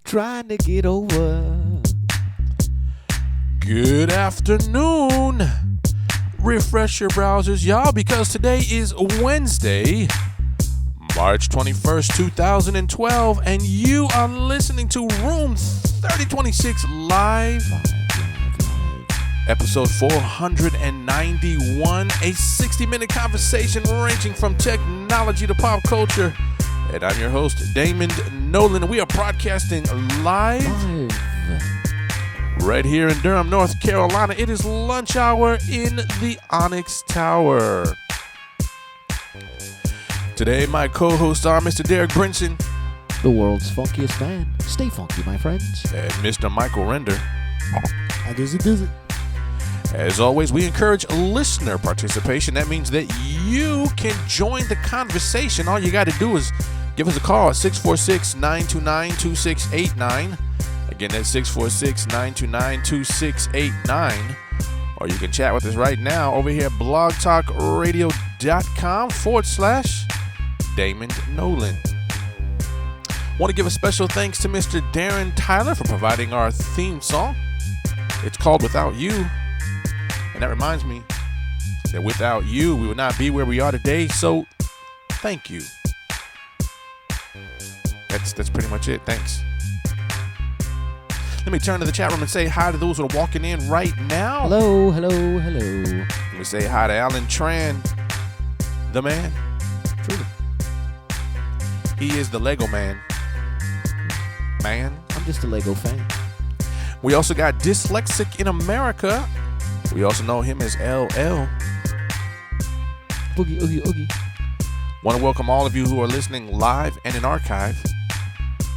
trying to get over. Good afternoon. Refresh your browsers, y'all, because today is Wednesday, March 21st, 2012, and you are listening to Room 3026 Live, episode 491, a 60-minute conversation ranging from technology to pop culture. And I'm your host, Damon Nolan, and we are broadcasting live right here in Durham, North Carolina. It is lunch hour in the Onyx Tower. Today, my co-hosts are Mr. Derek Brinson, The world's funkiest man. Stay funky, my friends. and Mr. Michael Render. I does it. As always, we encourage listener participation. That means that you can join the conversation. All you got to do is give us a call at 646-929-2689. Again, that's 646-929-2689. Or you can chat with us right now over here at blogtalkradio.com/Damon Nolan. Want to give a special thanks to Mr. Darren Tyler for providing our theme song. It's called Without You. And that reminds me that without you, we would not be where we are today. So, thank you. That's pretty much it. Thanks. Let me turn to the chat room and say hi to those who are walking in right now. Hello, hello, hello. Let me say hi to Alan Tran, the man. Truly. He is the Lego man. Man. I'm just a Lego fan. We also got Dyslexic in America. We also know him as LL. Oogie, oogie, oogie. Want to welcome all of you who are listening live and in archive.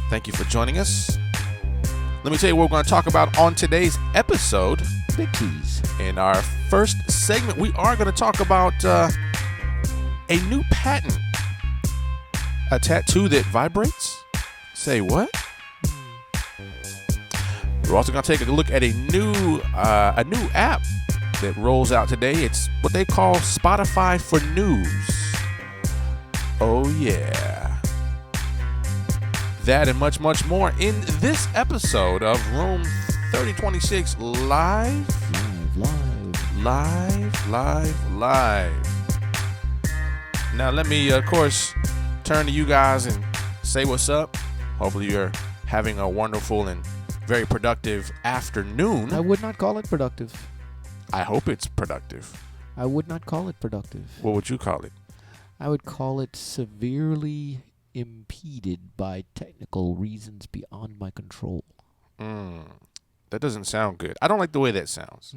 Thank you for joining us. Let me tell you what we're going to talk about on today's episode. Big tease. In our first segment, we are going to talk about a new patent. A tattoo that vibrates? Say what? We're also going to take a look at a new app that rolls out today. It's what they call Spotify for News. Oh yeah. That and much, much more in this episode of Room 3026 Live. Now let me, of course, turn to you guys and say what's up. Hopefully you're having a wonderful and very productive afternoon. I would not call it productive. I hope it's productive. I would not call it productive. What would you call it? I would call it severely impeded by technical reasons beyond my control. That doesn't sound good. I don't like the way that sounds.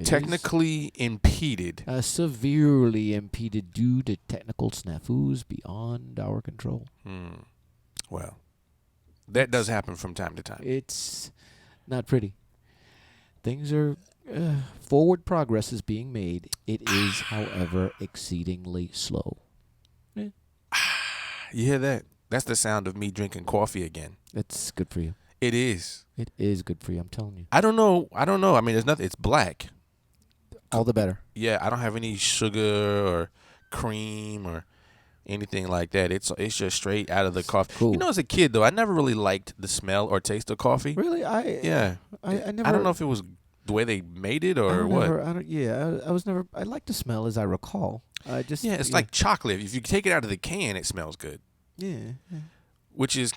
Technically impeded. Severely impeded due to technical snafus beyond our control. Well, that does happen from time to time. It's not pretty. Things are... forward progress is being made. It is, however, exceedingly slow. You hear that? That's the sound of me drinking coffee again. It's good for you. It is. It is good for you, I'm telling you. I don't know. I mean, there's nothing. It's black. All the better. Yeah, I don't have any sugar or cream or anything like that. It's just straight out of the coffee. Cool. You know, as a kid, though, I never really liked the smell or taste of coffee. Really? I never... I don't know if it was the way they made it or what. I was never... I like the smell, as I recall. It's like chocolate. If you take it out of the can, it smells good. Yeah. Which is,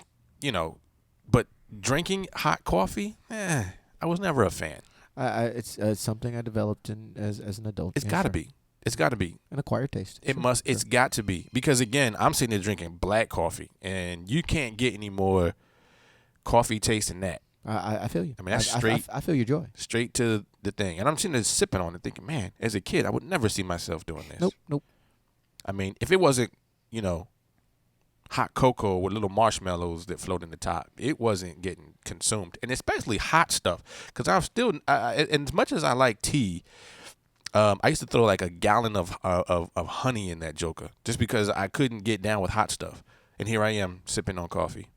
but drinking hot coffee, I was never a fan. It's something I developed as an adult. It's got to be. It's got to be. An acquired taste. It's got to be. Because, again, I'm sitting there drinking black coffee, and you can't get any more coffee taste than that. I feel you. I mean, that's straight. I feel your joy. Straight to the thing. And I'm sitting there sipping on it thinking, man, as a kid, I would never see myself doing this. Nope. I mean, if it wasn't, hot cocoa with little marshmallows that float in the top, it wasn't getting consumed. And especially hot stuff. Because I'm still, and as much as I like tea, I used to throw like a gallon of honey in that joker just because I couldn't get down with hot stuff. And here I am sipping on coffee.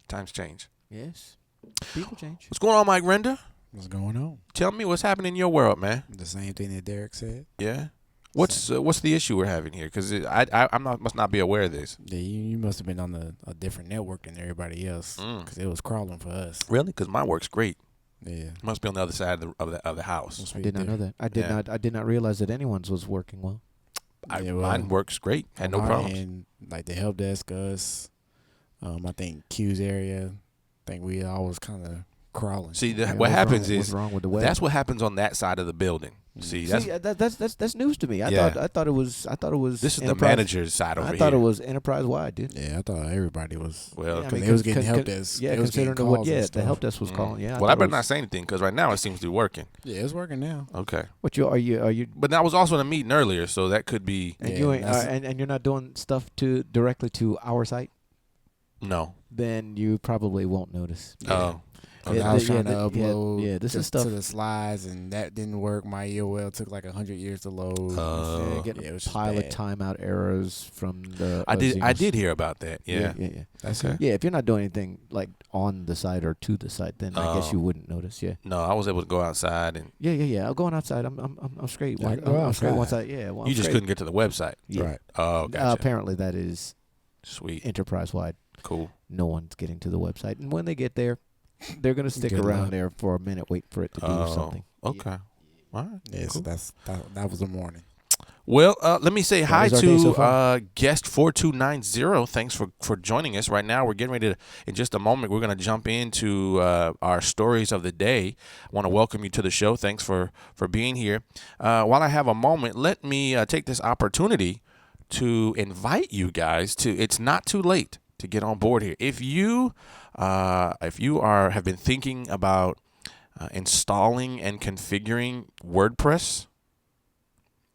Times change. Yes. People change. What's going on, Mike Render? What's going on? Tell me what's happening in your world, man. The same thing that Derek said. Yeah? What's the issue we're having here? Because must not be aware of this. Yeah, you must have been on a different network than everybody else because it was crawling for us. Really? Because mine works great. Yeah, It must be on the other side of the house. I did not know that. I did not realize that anyone's was working well. Mine works great. Had no problems. And like the help desk, us, I think Q's area, I think we all was kind of crawling. See, Man, what happens what's is wrong with the web? that's what happens on that side of the building. See, that's news to me. I thought it was. this is the enterprise- manager's side over I here. thought it was enterprise wide, dude. Yeah, I thought everybody was. Well, because they was getting help desk. Yeah, they was getting considering what calls and the stuff. help desk was calling. Yeah. Well, I thought it better was- not say anything because right now it seems to be working. Yeah, it's working now. Okay. What are you? But I was also in a meeting earlier, so that could be And Yeah, you ain't, that's- and you're not doing stuff directly to our site. no. Then you probably won't notice. Oh. Because Yeah, I was yeah, trying to upload this is just stuff- to the slides, and that didn't work. My EOL took like 100 years to load. Oh. Getting Yeah, it was just pilot bad. timeout errors from the. I Xenos. did hear about that. Yeah. Yeah. That's Okay. it. Yeah, if you're not doing anything like on the site or to the site, then I guess Oh. you wouldn't notice. Yeah. No, I was able to go outside and Yeah. I'm going outside. I'm straight. Yeah, I I'm, can go I'm straight outside. once I yeah. Well, you I'm just straight. couldn't get to the website. Yeah. Right. Oh, gotcha. Apparently that is Sweet. enterprise wide. Cool. No one's getting to the website, and when they get there, they're gonna stick Good around luck. there for a minute, wait for it to do something. Okay. All right. Yeah, so Cool. that was the morning. Well, let me say hi was our day so to far. guest 4290. Thanks for joining us. Right now, we're getting ready to, in just a moment, we're going to jump into our stories of the day. I want to welcome you to the show. Thanks for being here. While I have a moment, let me take this opportunity to invite you guys to, it's not too late to get on board here. If you have been thinking about installing and configuring WordPress,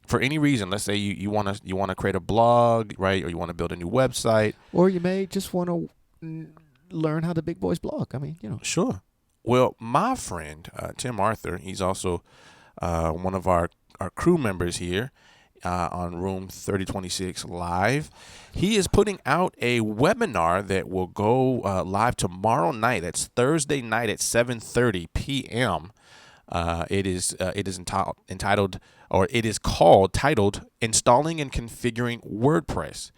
for any reason, let's say you want to create a blog, right, or you want to build a new website. Or you may just want to learn how the big boys blog. I mean, Sure. Well, my friend Tim Arthur, he's also one of our crew members here on Room 3026 Live. He is putting out a webinar that will go live tomorrow night. That's Thursday night at 7:30 p.m. It is entitled, or it is titled Installing and Configuring WordPress.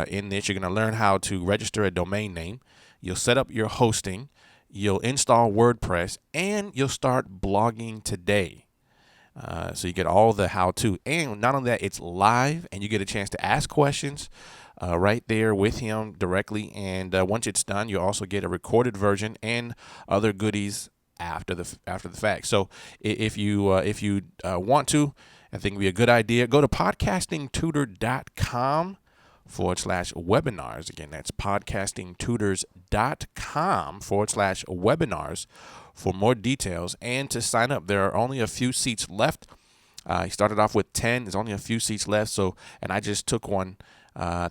In this, you're going to learn how to register a domain name. You'll set up your hosting. You'll install WordPress, and you'll start blogging today. So you get all the how-to. And not only that, it's live, and you get a chance to ask questions right there with him directly. And once it's done, you also get a recorded version and other goodies after the fact. So if you want to, I think it'd be a good idea. Go to podcastingtutor.com/webinars. Again, that's podcastingtutors.com/webinars for more details and to sign up. There are only a few seats left. He started off with 10. There's only a few seats left. So, and I just took one.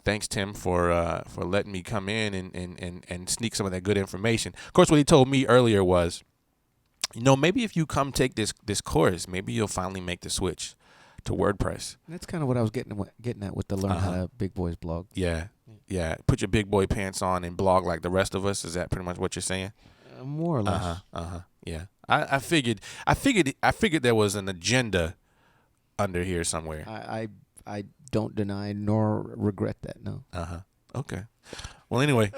Thanks, Tim, for letting me come in and sneak some of that good information. Of course, what he told me earlier was, maybe if you come take this course, maybe you'll finally make the switch to WordPress. that's kind of what I was getting at with the learn how to big boys blog. Yeah. Put your big boy pants on and blog like the rest of us. Is that pretty much what you're saying? More or less. Yeah. I figured there was an agenda under here somewhere. I don't deny nor regret that. No. Okay. Well, anyway,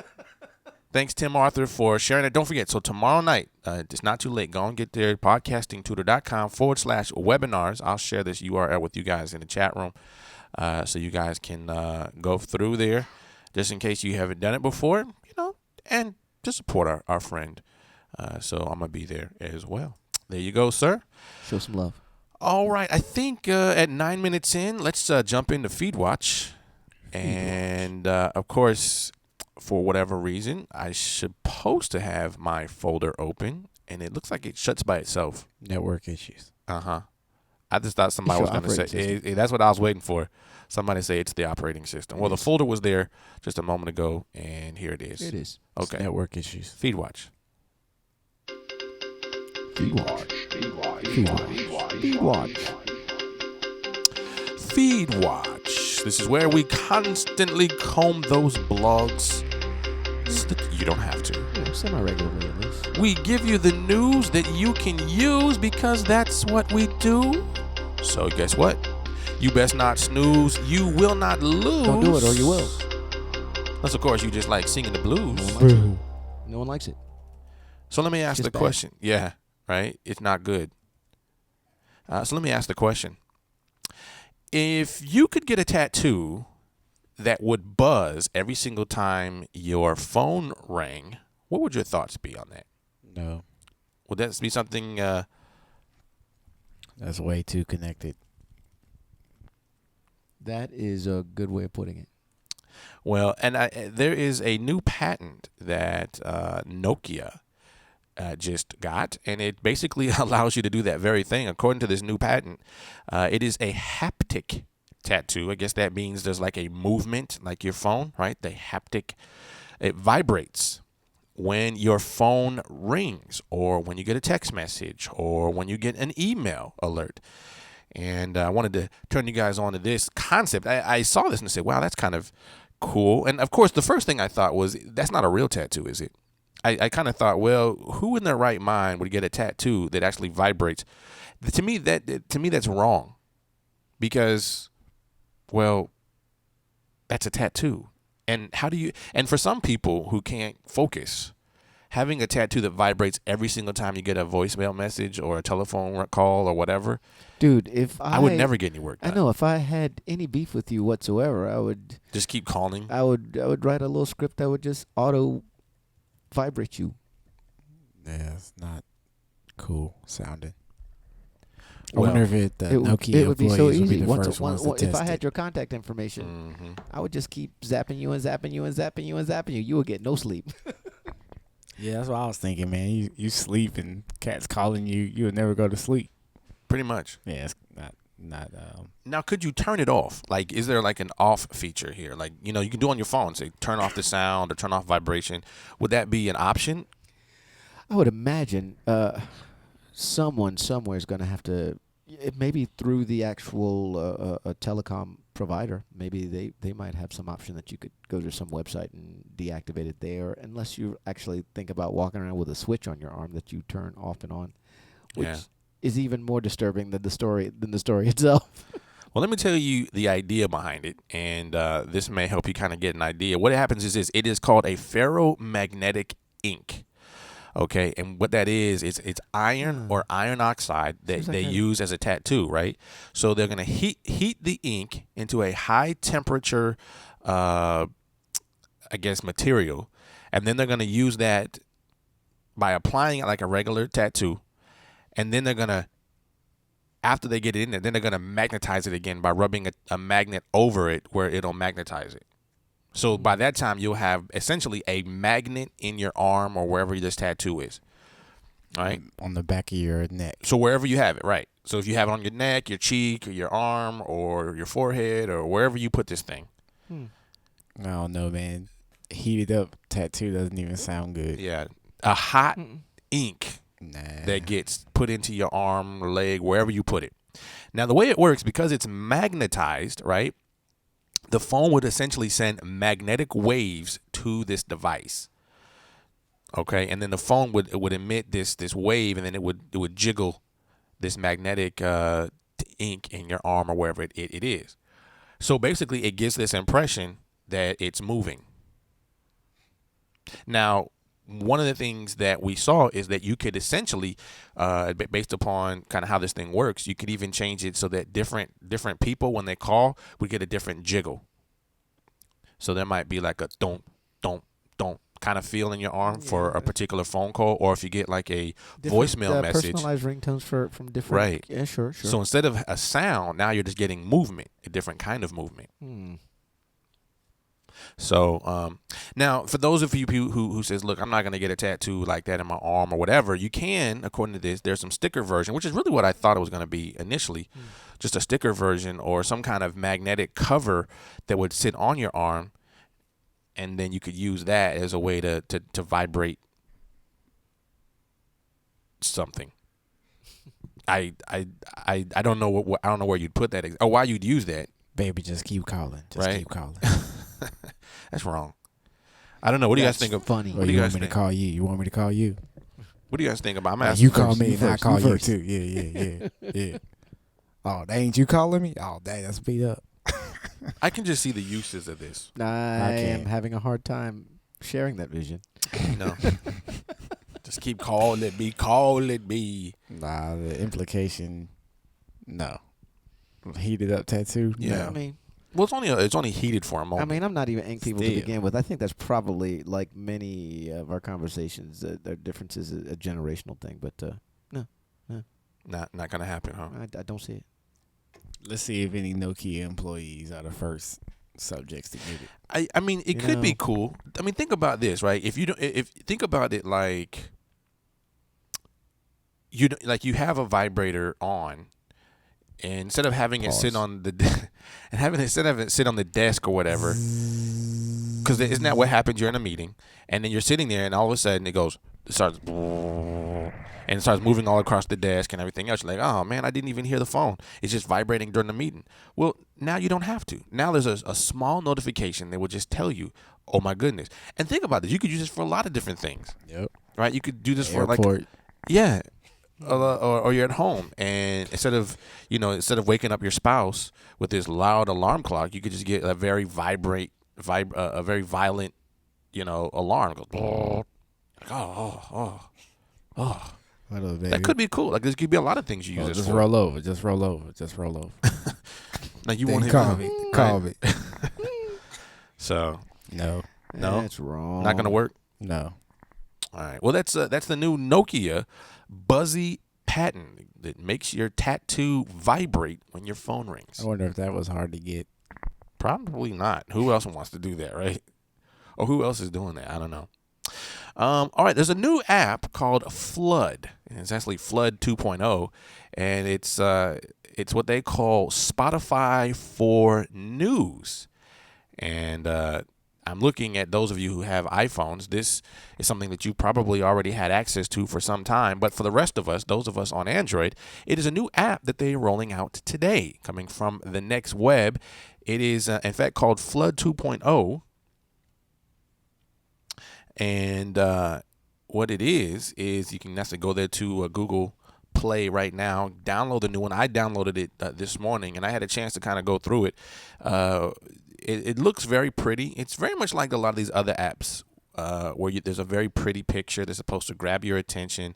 thanks, Tim Arthur, for sharing it. Don't forget, so tomorrow night, it's not too late. Go and get there, podcastingtutor.com/webinars. I'll share this URL with you guys in the chat room so you guys can go through there just in case you haven't done it before, and just support our friend. So I'm going to be there as well. There you go, sir. Show some love. All right. I think at 9 minutes in, let's jump into Feed Watch. And, of course, for whatever reason, I supposed to have my folder open, and it looks like it shuts by itself. Network issues. I just thought somebody was going to say, that's what I was waiting for. Somebody say it's the operating system. Well, the folder was there just a moment ago, and here it is. It is. Okay. Network issues. Feed Watch. Feed watch. Feed watch. Feed Watch. This is where we constantly comb those blogs so that you don't have to. Semi-regularly at least. We give you the news that you can use because that's what we do. So guess what? You best not snooze. You will not lose. Don't do it or you will. Unless, of course, you just like singing the blues. No one likes it. So let me ask Just the bad. question. Yeah, right? It's not good. So let me ask the question. If you could get a tattoo that would buzz every single time your phone rang, what would your thoughts be on that? No, Would that be something... that's way too connected. That is a good way of putting it. Well, and there is a new patent that Nokia just got, and it basically allows you to do that very thing. According to this new patent, it is a haptic tattoo. I guess that means there's like a movement, like your phone, right? The haptic, it vibrates when your phone rings, or when you get a text message, or when you get an email alert. And I wanted to turn you guys on to this concept. I saw this and said, wow, that's kind of cool. And of course, the first thing I thought was, that's not a real tattoo, is it? I kind of thought, well, who in their right mind would get a tattoo that actually vibrates? To me, that's wrong, because, well, that's a tattoo. And how do you? And for some people who can't focus, having a tattoo that vibrates every single time you get a voicemail message or a telephone call or whatever, Dude, if I would never get any work done. I know if I had any beef with you whatsoever, I would Just keep calling. I would write a little script that would just auto vibrate you. Yeah, it's not cool sounding. Well, I wonder if Nokia it would be so employees would easy. the first ones to If test I had it. your contact information, Mhm. I would just keep zapping you and zapping you and zapping you and zapping you. You would get no sleep. Yeah, that's what I was thinking, man. You sleep and cats calling you, you would never go to sleep. Pretty much. Yeah, it's not. Now, could you turn it off? Like, is there like an off feature here? Like, you can do on your phone, say turn off the sound or turn off vibration. Would that be an option? I would imagine someone somewhere is going to have to, maybe through the actual telecom provider, maybe they might have some option that you could go to some website and deactivate it there, unless you actually think about walking around with a switch on your arm that you turn off and on, which Yeah. is even more disturbing than the story itself. Well, let me tell you the idea behind it, and this may help you kind of get an idea. What happens is this: it is called a ferromagnetic ink. Okay, and what that is it's iron or iron oxide that Seems like they use as a tattoo, right? So they're gonna heat the ink into a high temperature, I guess, material, and then they're gonna use that by applying it like a regular tattoo, and then they're gonna, after they get it in there, then they're gonna magnetize it again by rubbing a magnet over it where it'll magnetize it. So by that time, you'll have essentially a magnet in your arm or wherever this tattoo is. All right. On the back of your neck. So wherever you have it, right. So if you have it on your neck, your cheek, or your arm, or your forehead, or wherever you put this thing. I don't know, man. Heated up tattoo doesn't even sound good. Yeah. A hot ink Nah. that gets put into your arm, leg, wherever you put it. Now, the way it works, because it's magnetized, right? The phone would essentially send magnetic waves to this device. Okay, and then the phone would emit this wave, and then it would jiggle this magnetic ink in your arm or wherever it is. So basically, it gives this impression that it's moving. Now, one of the things that we saw is that you could essentially, based upon kind of how this thing works, you could even change it so that different people, when they call, would get a different jiggle. So there might be like a don't kind of feel in your arm for a particular phone call, or if you get like a voicemail message. Personalized ringtones from different. Right. Yeah, sure. So instead of a sound, now you're just getting movement, a different kind of movement. So now, for those of you who says, look, I'm not going to get a tattoo like that in my arm or whatever, you can, according to this, there's some sticker version, which is really what I thought it was going to be initially, just a sticker version or some kind of magnetic cover that would sit on your arm, and then you could use that as a way to vibrate something. I don't know what I don't know where you'd put that or why you'd use that. Baby, just keep calling. Just Right? keep calling. That's wrong. I don't know. What do you guys think of? Funny. Or What do you you want guys me to think? call you? You want me to call you? What do you guys think about? I'm Like, asking you call first, me you and I first, call you you first. too. Yeah. Oh, that ain't you calling me? Oh, dang, that's beat up. I can just see the uses of this. I am can't. having a hard time sharing that vision. You know, just keep calling me. Nah, the implication, no. Heated up tattoo? Yeah. No. I mean, Well, it's only heated for a moment. I'm not even ink people to Still. begin with. I think that's probably like many of our conversations. Their differences is a generational thing, but Not gonna happen, huh? I don't see it. Let's see if any Nokia employees are the first subjects to get it. I mean, it You could be know. cool. I mean, think about this, right? If you don't, if think about it like you have a vibrator on, and instead of having it sit Pause. on the and having it instead of it sit on the desk or whatever, because isn't that what happens? You're in a meeting, and then you're sitting there, and all of a sudden it starts. And it starts moving all across the desk and everything else. You're like, oh man, I didn't even hear the phone. It's just vibrating during the meeting. Well, now you don't have to. Now there's a small notification that will just tell you, oh my goodness. And think about this. You could use this for a lot of different things, Yep. right? You could do this for Airport. yeah, or you're at home, and instead of waking up your spouse with this loud alarm clock, you could just get a very a very violent, alarm. It goes, oh. Hello, baby. That could be cool. Like, there could be a lot of things you use this just for. roll over. Just roll over. Just roll over. Like, you Then want him call to- me. right? Call me. So, No. No? That's wrong. not going to work? No. All right. Well, that's the new Nokia Buzzy patent that makes your tattoo vibrate when your phone rings. I wonder if that was hard to get. Probably not. Who else wants to do that, right? Or who else is doing that? I don't know. All right, there's a new app called Flood. And it's actually Flood 2.0, and it's what they call Spotify for news. And I'm looking at those of you who have iPhones. This is something that you probably already had access to for some time. But for the rest of us, those of us on Android, it is a new app that they're rolling out today, coming from the Next Web. It is, in fact, called Flood 2.0. And what it is you can actually go there to Google Play right now, download the new one. I downloaded it this morning, and I had a chance to kind of go through it. It looks very pretty. It's very much like a lot of these other apps where there's a very pretty picture that's supposed to grab your attention,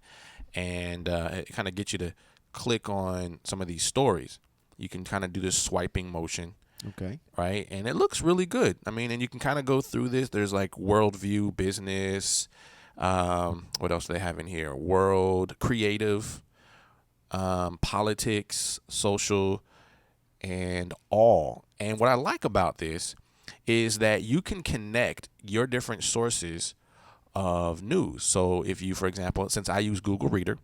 and it kind of gets you to click on some of these stories. You can kind of do this swiping motion. Okay. Right, and it looks really good. I mean, and you can kind of go through this. There's like worldview, business. What else do they have in here? World, creative, politics, social, and all. And what I like about this is that you can connect your different sources of news. So if you, for example, since I use Google Reader,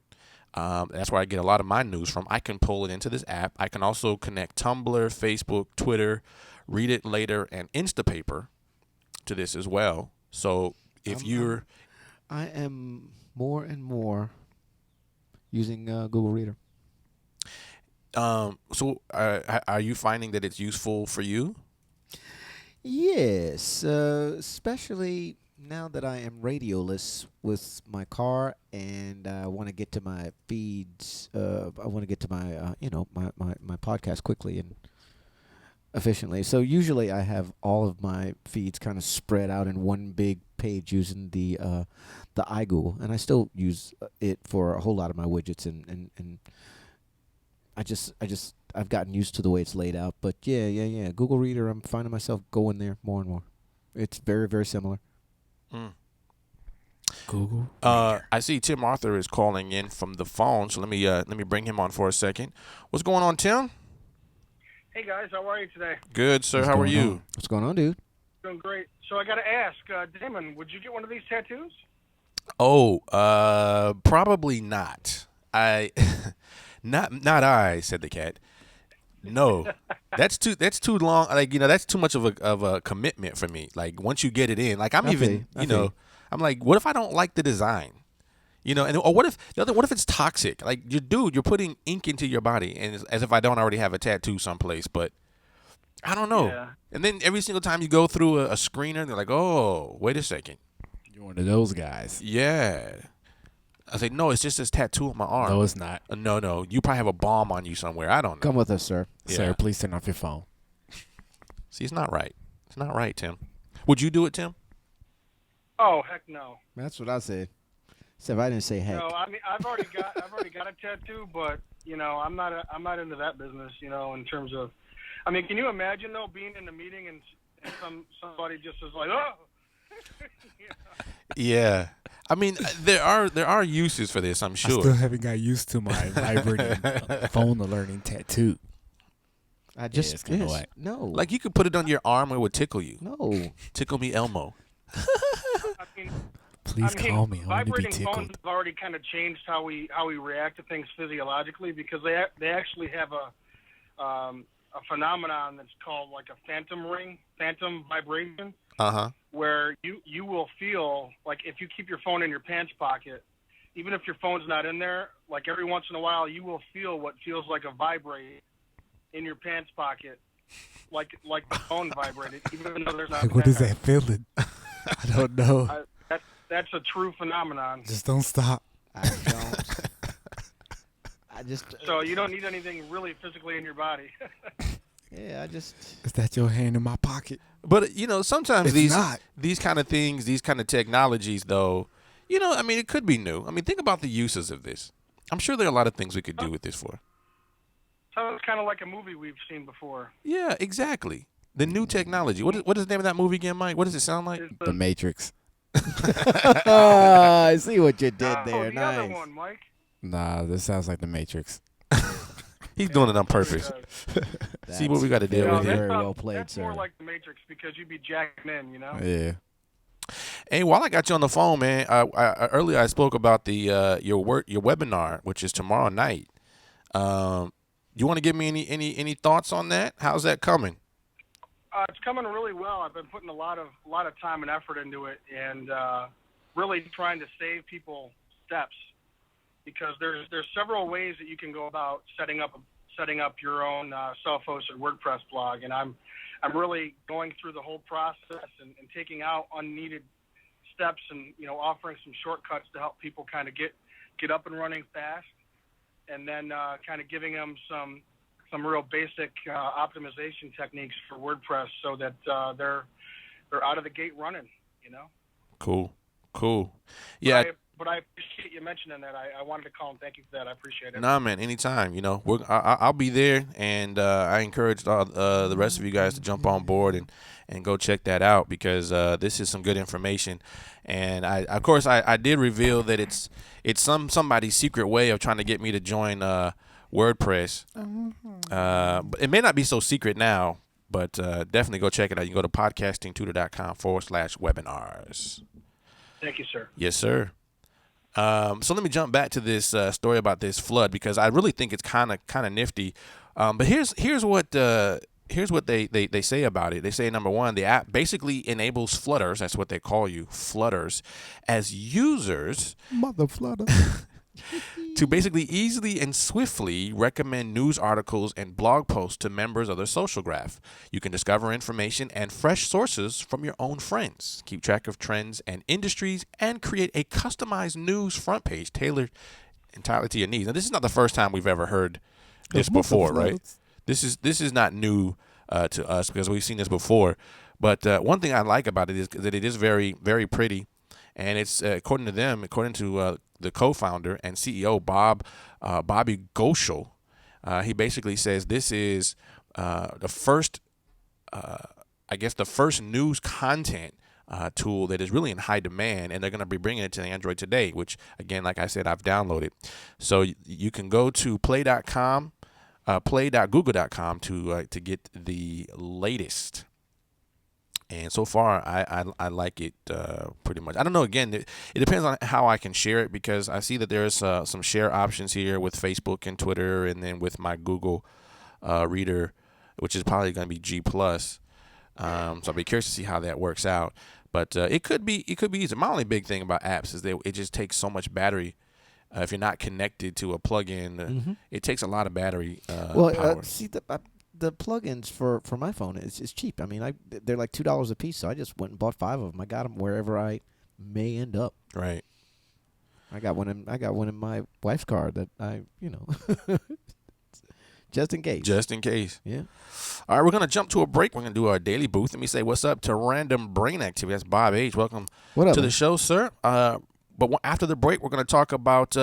that's where I get a lot of my news from. I can pull it into this app. I can also connect Tumblr, Facebook, Twitter, Read It Later, and Instapaper to this as well. So if I am more and more using Google Reader. are you finding that it's useful for you? Yes, especially now that I am radioless with my car, and I want to get to my feeds. I want to get to my my podcast quickly and efficiently. So usually I have all of my feeds kind of spread out in one big page using the iGoogle, and I still use it for a whole lot of my widgets, and I've gotten used to the way it's laid out. But yeah. Google Reader, I'm finding myself going there more and more. It's very, very similar. Google. I see Tim Arthur is calling in from the phone, so let me bring him on for a second. What's going on, Tim? Hey guys, how are you today? Good, sir. What's How are going you? on? What's going on, dude? Doing great. So I got to ask, Damon, would you get one of these tattoos? Oh, probably not. Not I, said the cat. No, that's too long. Like, that's too much of a commitment for me. Like, once you get it in, like, I feel you. I'm like, what if I don't like the design? Or what if it's toxic? Like, you're putting ink into your body, and it's as if I don't already have a tattoo someplace, but I don't know. Yeah. And then every single time you go through a screener, they're like, oh, wait a second. You're one of those guys. Yeah. I say, no, it's just this tattoo on my arm. No, it's not. No, you probably have a bomb on you somewhere. I don't know. Come with us, sir. Yeah. Sir, please turn off your phone. See, it's not right. It's not right, Tim. Would you do it, Tim? Oh, heck no. That's what I said. Except I didn't say heck. No, I mean I've already got a tattoo, but I'm not into that business. In terms of, I mean, can you imagine though being in a meeting and somebody just is like, oh. Yeah. I mean, there are uses for this, I'm sure. I still haven't got used to my vibrating phone alerting tattoo. I just it's kinda whack. no. Like you could put it on your arm, it would tickle you. No. Tickle me, Elmo. I mean, Please call me. I want to be vibrating phones tickled. have already kind of changed how we react to things physiologically, because they actually have a phenomenon that's called like a phantom vibration, where you will feel like if you keep your phone in your pants pocket, even if your phone's not in there, like every once in a while you will feel what feels like a vibrate in your pants pocket, like the phone vibrated, even though there's not. Like, what is that feeling? I don't know. That's a true phenomenon. Just don't stop. I don't. I just. So you don't need anything really physically in your body. Yeah, I just. Is that your hand in my pocket? But sometimes It's not. these kind of things, these kind of technologies, though, I mean, it could be new. I mean, think about the uses of this. I'm sure there are a lot of things we could do with this for. So it's kind of like a movie we've seen before. Yeah, exactly. The new technology. What is the name of that movie again, Mike? What does it sound like? The Matrix. I see what you did there. The Nice. other one, Mike. Nah, this sounds like the Matrix. He's doing it on purpose. See what we got to deal with very here. well played, that's sir. more like the Matrix because you'd be jacking in, Yeah. Hey, while I got you on the phone, man, earlier I spoke about the your webinar, which is tomorrow night. You want to give me any thoughts on that? How's that coming? It's coming really well. I've been putting a lot of time and effort into it, and really trying to save people steps, because there's several ways that you can go about setting up your own self-hosted WordPress blog, and I'm really going through the whole process and taking out unneeded steps, and offering some shortcuts to help people kind of get up and running fast, and then kind of giving them some real basic optimization techniques for WordPress, so that they're out of the gate running. Cool. Yeah. But I appreciate you mentioning that. I wanted to call and thank you for that. I appreciate it. Nah, man, anytime. I'll be there, and I encourage the rest of you guys to jump on board and go check that out, because this is some good information. And of course I did reveal that it's somebody's secret way of trying to get me to join WordPress. But it may not be so secret now, but definitely go check it out. You can go to podcastingtutor.com/webinars. Thank you, sir. Yes, sir. So let me jump back to this story about this flood, because I really think it's kind of nifty. But here's what they say about it. They say, number one, the app basically enables flooders, that's what they call you, flooders, as users, Mother flutter. to basically easily and swiftly recommend news articles and blog posts to members of their social graph. You can discover information and fresh sources from your own friends, keep track of trends and industries, and create a customized news front page tailored entirely to your needs. Now, this is not the first time we've ever heard this before, right? This is not new to us, because we've seen this before. But one thing I like about it is that it is very, very pretty. And it's according to the co-founder and CEO Bobby Goschel, he basically says this is the first news content tool that is really in high demand, and they're going to be bringing it to the Android today, which, again, like I said, I've downloaded. So you can go to play.google.com to get the latest. And so far, I like it pretty much. I don't know. Again, it depends on how I can share it, because I see that there's some share options here with Facebook and Twitter, and then with my Google Reader, which is probably going to be G+. So I'll be curious to see how that works out. But it could be easy. My only big thing about apps is that it just takes so much battery. If you're not connected to a plugin, it takes a lot of battery power. See, the plugins for my phone is cheap. I mean, they're like $2 a piece, so I just went and bought 5 of them. I got them wherever I may end up. Right. I got one in my wife's car that just in case. Just in case. Yeah. All right, we're going to jump to a break. We're going to do our daily booth. Let me say what's up to Random Brain Activity. That's Bob H. Welcome What up, to the man? show, sir. But after the break, we're going to talk about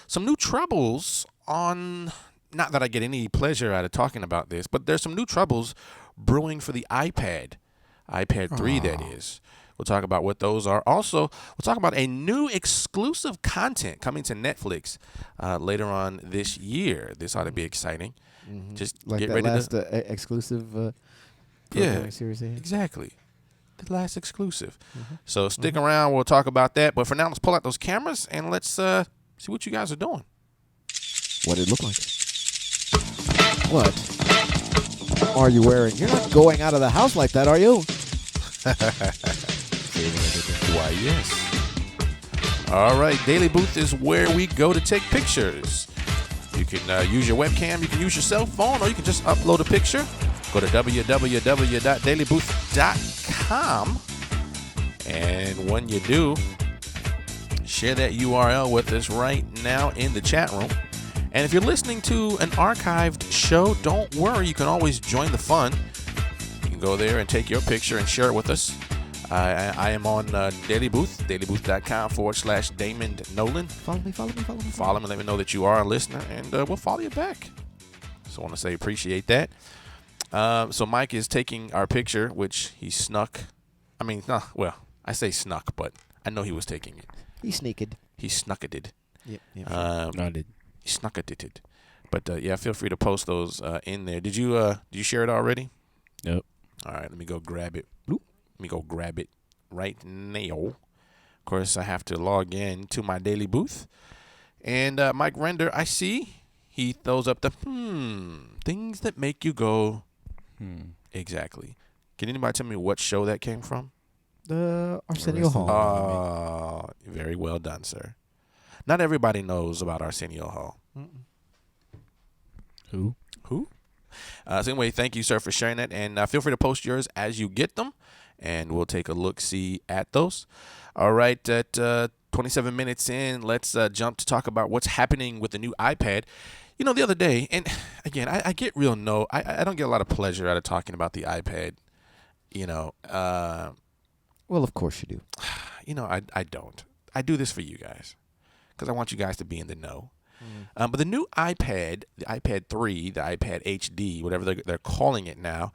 some new troubles on, not that I get any pleasure out of talking about this, but there's some new troubles brewing for the iPad 3, that is. We'll talk about what those are. Also, we'll talk about a new exclusive content coming to Netflix later on this year. This ought to be exciting. Just Like get that ready last to... exclusive programming series they had? Exactly. The last exclusive. So stick around. We'll talk about that. But for now, let's pull out those cameras and let's see what you guys are doing. What it look like? What are you wearing? You're not going out of the house like that, are you? Why, yes. All right. Daily Booth is where we go to take pictures. You can use your webcam. You can use your cell phone, or you can just upload a picture. Go to www.dailybooth.com. And when you do, share that URL with us right now in the chat room. And if you're listening to an archived show, don't worry. You can always join the fun. You can go there and take your picture and share it with us. I am on Daily Booth, dailybooth.com/Damon Nolan. Follow me. Follow me, let me know that you are a listener, and we'll follow you back. So I want to say appreciate that. So Mike is taking our picture, which he snuck. I mean, I say snuck, but I know he was taking it. He sneaked. He snuck-a-did. Yep. I did. He snuck-a-did. But yeah, feel free to post those in there. Did you share it already? Nope. All right, let me go grab it. Bloop. Let me go grab it right now. Of course, I have to log in to my Daily Booth. And Mike Render, I see he throws up the things that make you go exactly. Can anybody tell me what show that came from? The Arsenio Hall. Oh, very well done, sir. Not everybody knows about Arsenio Hall. Who? So anyway, thank you, sir, for sharing that. And feel free to post yours as you get them. And we'll take a look-see at those. All right, at 27 minutes in, let's jump to talk about what's happening with the new iPad. You know, the other day, and again, I get I don't get a lot of pleasure out of talking about the iPad. You know, Well, of course you do. you know, I don't. I do this for you guys because I want you guys to be in the know. But the new iPad, the iPad 3, the iPad HD, whatever they're calling it now,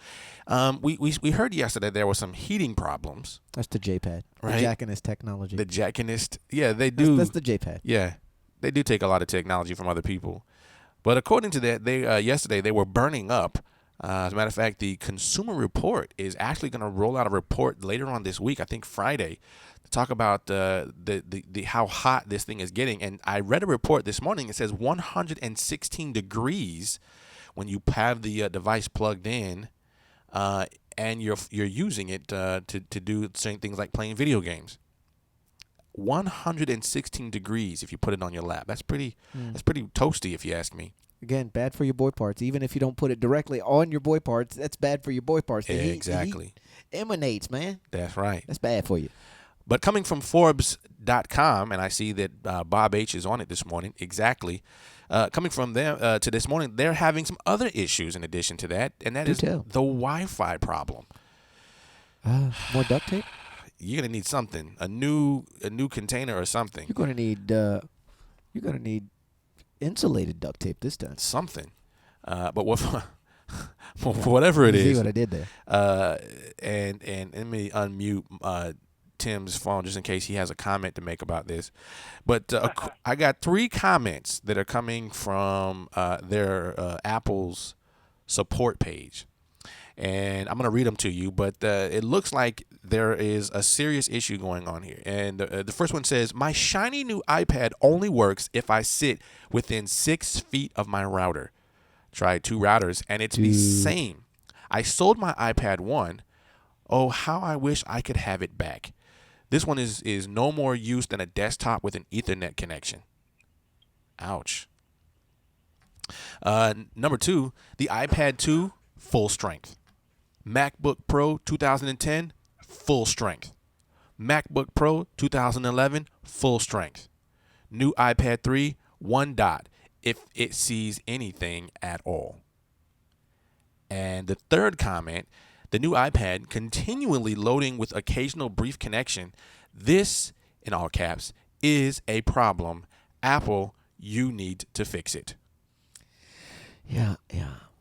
we heard yesterday there were some heating problems. That's the JPad. Right? The Jackinist technology. The Jackinist, yeah, they do. That's the JPad. Yeah, they do take a lot of technology from other people. But according to that, yesterday they were burning up. As a matter of fact, the Consumer Report is actually going to roll out a report later on this week, I think Friday, to talk about the how hot this thing is getting. And I read a report this morning. It says 116 degrees when you have the device plugged in, and you're using it to do certain things like playing video games. 116 degrees if you put it on your lap. That's pretty toasty if you ask me. Again, bad for your boy parts. Even if you don't put it directly on your boy parts, that's bad for your boy parts. The Exactly. heat emanates, man. That's right. That's bad for you. But coming from Forbes.com, and I see that Bob H is on it this morning, exactly. Coming from them to this morning, they're having some other issues in addition to that, and that is the Wi-Fi problem. More duct tape? You're going to need something, a new container or something. You're gonna need insulated duct tape this time. Something. But whatever it is. See what I did there? And let me unmute Tim's phone just in case he has a comment to make about this. But I got 3 comments that are coming from their Apple's support page. And I'm going to read them to you, but it looks like there is a serious issue going on here. And the first one says, my shiny new iPad only works if I sit within 6 feet of my router. Tried 2 routers, and it's the same. I sold my iPad 1. Oh, how I wish I could have it back. This one is no more use than a desktop with an Ethernet connection. Ouch. Number 2, the iPad 2, full strength. MacBook Pro 2010, full strength. MacBook Pro 2011, full strength. New iPad 3, 1 dot if it sees anything at all. And the third comment, the new iPad continually loading with occasional brief connection. This, in all caps, is a problem. Apple, you need to fix it. Yeah,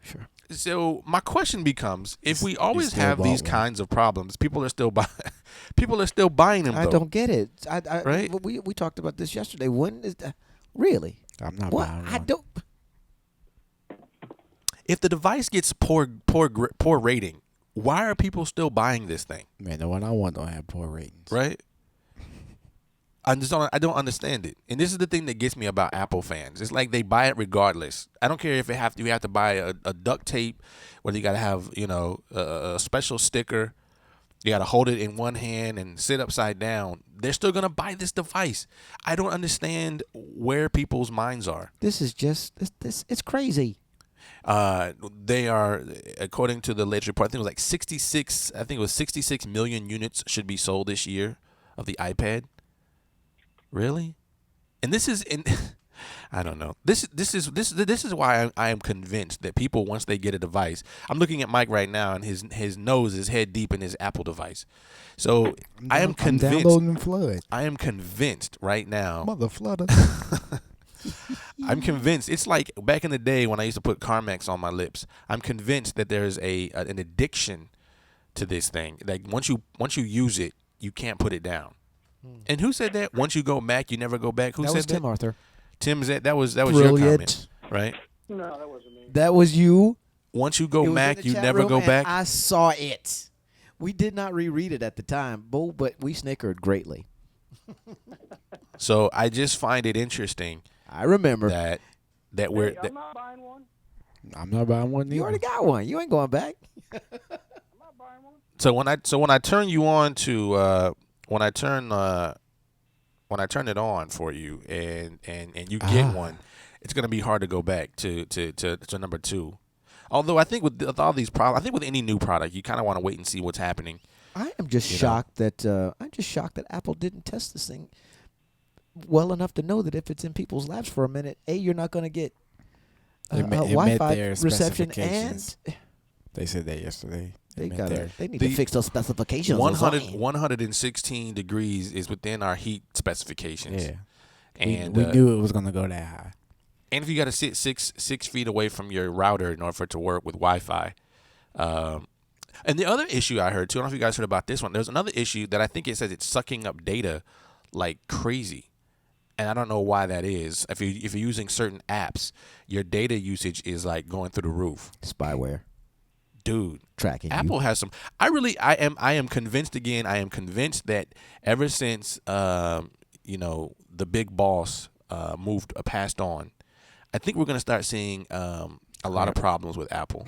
sure. So my question becomes: if we You always still have these bought one. kinds of problems, people are still buying them. I Though. don't get it. Right? We talked about this yesterday. When is that? Really? I'm not What? buying one. I don't. If the device gets poor rating, why are people still buying this thing? Man, the one I want don't have poor ratings. Right? I don't understand it. And this is the thing that gets me about Apple fans. It's like they buy it regardless. I don't care if you have to buy a duct tape, whether you got to have, a special sticker. You got to hold it in one hand and sit upside down. They're still going to buy this device. I don't understand where people's minds are. This is just this. It's crazy. They are, according to the latest report, I think it was 66 million units should be sold this year of the iPad. Really? And this is I don't know. This is why I am convinced that people, once they get a device, I'm looking at Mike right now, and his nose is head deep in his Apple device. So I am convinced. Downloading Flood. I am convinced right now. Mother flooder. I'm convinced. It's like back in the day when I used to put Carmex on my lips. I'm convinced that there's an addiction to this thing. Like once you use it, you can't put it down. And who said that? Once you go Mac, you never go back. Who That said was that? Tim Arthur. Tim, that was your Brilliant. comment, right? No, that wasn't me. That was you. Once you It go was in Mac, the you chat never room, go and back. I saw it. We did not reread it at the time, Bo, but we snickered greatly. So I just find it interesting I remember. that we're Hey, I'm not buying one. I'm not buying one either. You already got one. You ain't going back. I'm not buying one. so when I turn you on to when I turn it on for you and you get one, it's gonna be hard to go back to number 2. Although I think with all these problems, I think with any new product, you kind of want to wait and see what's happening. I am just You know? shocked that Apple didn't test this thing well enough to know that if it's in people's laps for a minute, you're not going to get It met Wi-Fi their reception, and specifications. They said that yesterday. they met need to fix those specifications. 116 degrees is within our heat specifications. Yeah. And we knew it was going to go that high. and if you got to sit 6 feet away from your router in order for it to work with Wi-Fi. And the other issue I heard too, I don't know if you guys heard about this one. There's another issue that I think it says it's sucking up data like crazy, and I don't know why that is. If you're using certain apps, your data usage is like going through the roof. Spyware Dude, tracking. Apple has some. I am convinced again. I am convinced that ever since the big boss passed on, I think we're gonna start seeing a lot of problems with Apple.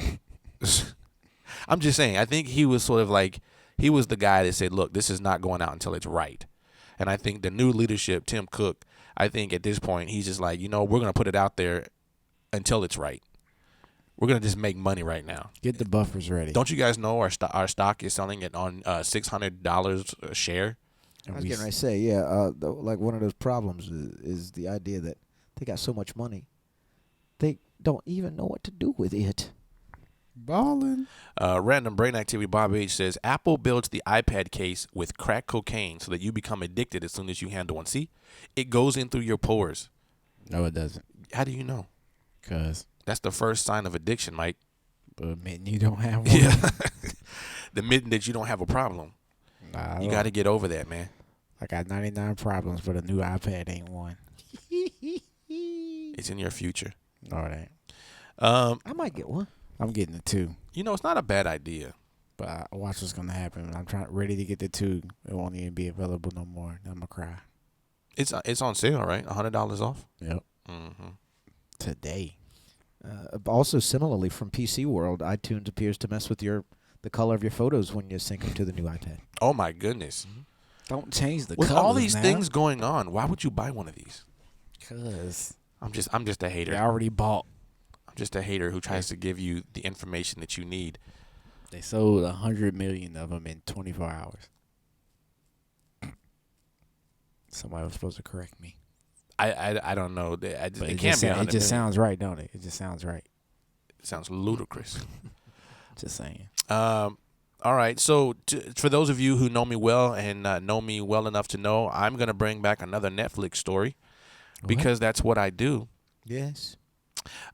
I'm just saying. I think he was sort of like he was the guy that said, "Look, this is not going out until it's right." And I think the new leadership, Tim Cook, I think at this point he's just like, we're gonna put it out there until it's right. We're gonna just make money right now. Get the buffers ready. Don't you guys know our stock is selling it on $600 a share? I was getting ready to say, yeah, like one of those problems is the idea that they got so much money, they don't even know what to do with it. Balling. Random brain activity. Bob H says Apple builds the iPad case with crack cocaine so that you become addicted as soon as you handle one. See, it goes in through your pores. No, it doesn't. How do you know? Because That's the first sign of addiction, Mike. admitting you don't have one. Yeah, admitting that you don't have a problem. Nah, You got to get over that, man. I got 99 problems, but a new iPad ain't one. It's in your future. All right. I might get one. I'm getting the 2. It's not a bad idea. But I watch what's going to happen. I'm ready to get the 2. It won't even be available no more. I'm going to cry. It's on sale, right? $100 off. Yep. Mm-hmm. Today. Also, similarly from PC World, iTunes appears to mess with the color of your photos when you sync them to the new iPad. Oh my goodness! Don't change the With colors all these now. things going on, why would you buy one of these? Because I'm just a hater. they already bought. I'm just a hater who tries to give you the information that you need. They sold 100 million of them in 24 hours. Somebody was supposed to correct me. I don't know. But It can't be 100 it just million. sounds right, don't it? It just sounds right. It sounds ludicrous. Just saying. All right. So for those of you who know me well and know me well enough to know, I'm going to bring back another Netflix story because that's what I do. Yes.